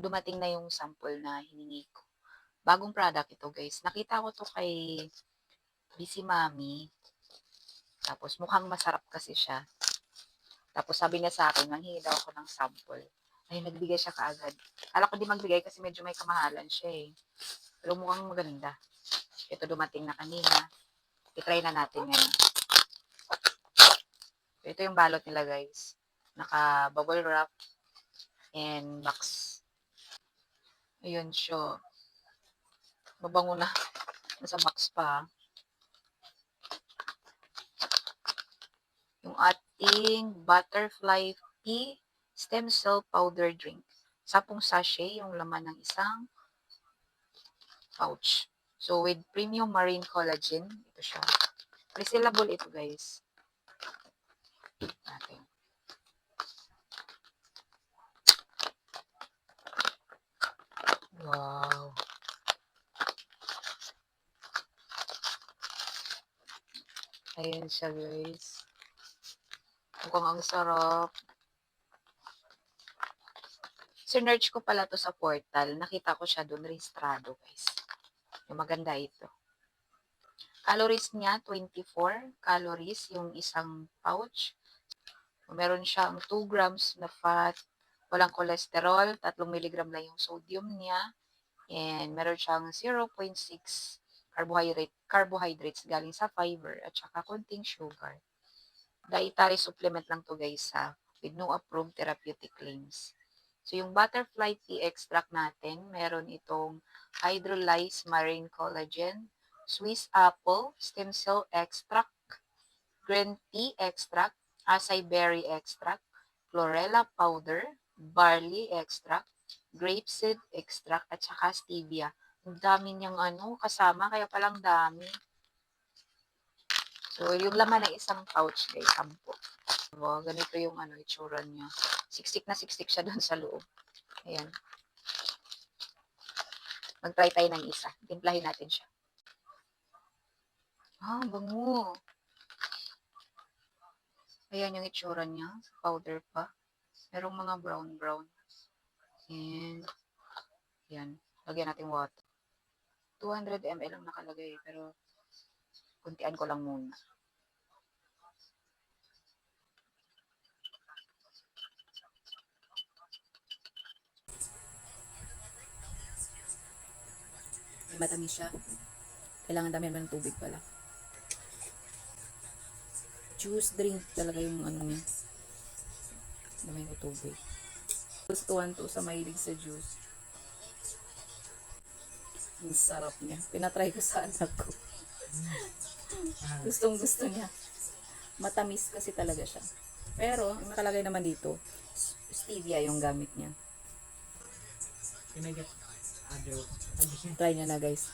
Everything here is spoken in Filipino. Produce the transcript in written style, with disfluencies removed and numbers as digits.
Dumating na yung sample na hiningi ko. Bagong product ito guys. Nakita ko to kay Busy Mommy. Tapos mukhang masarap kasi siya. Tapos sabi niya sa akin, manghingi daw ako ng sample. Ay, nagbigay siya kaagad. Kala ko di magbigay kasi medyo may kamahalan siya eh. Pero mukhang maganda. Ito dumating na kanina. I-try na natin ngayon. Ito yung balot nila guys. Naka bubble wrap and box. Ayun siya. Mabango na. Nasa box pa. Yung ating butterfly pea stem cell powder drink. 10 sachet yung laman ng isang pouch. So, with premium marine collagen, ito siya. Resealable ito, guys. Natin. Wow. Ayan siya, guys. Mukhang ang sarap. Sinerch ko pala to sa portal. Nakita ko siya doon, rehistrado, guys. Yung maganda ito. Calories niya, 24 calories yung isang pouch. Meron siyang 2 grams na fat, walang cholesterol, 3 mg lang yung sodium niya, and meron siyang 0.6 carbohydrates galing sa fiber at saka konting sugar. Dietary supplement lang to guys ha, with no approved therapeutic claims. So yung butterfly pea extract natin, meron itong hydrolyzed marine collagen, Swiss apple, stem cell extract, green tea extract, acai berry extract, chlorella powder, barley extract, grapeseed extract, at saka stevia. Ang dami niyang kasama, kaya palang dami. So, yung laman ng isang pouch guys, 10. So, ganito yung itsura niya. Siksik na siksik siya doon sa loob. Ayan. Mag-try tayo ng isa. Timplahin natin siya. Bango. Ayan yung itsura niya. Powder pa. Merong mga brown-brown. And, yan. Lagyan natin water. 200 ml ang nakalagay, pero kuntian ko lang muna. Matamis siya. Kailangan dami ng tubig pala. Juice drink talaga yung niya. Dami ko tubig. Gustuhan to sa mahilig sa juice. Ang sarap niya. Pinatry ko sa anak ko. Gustong gusto niya. Matamis kasi talaga siya. Pero, ang nakalagay naman dito, stevia yung gamit niya. Try niya na guys.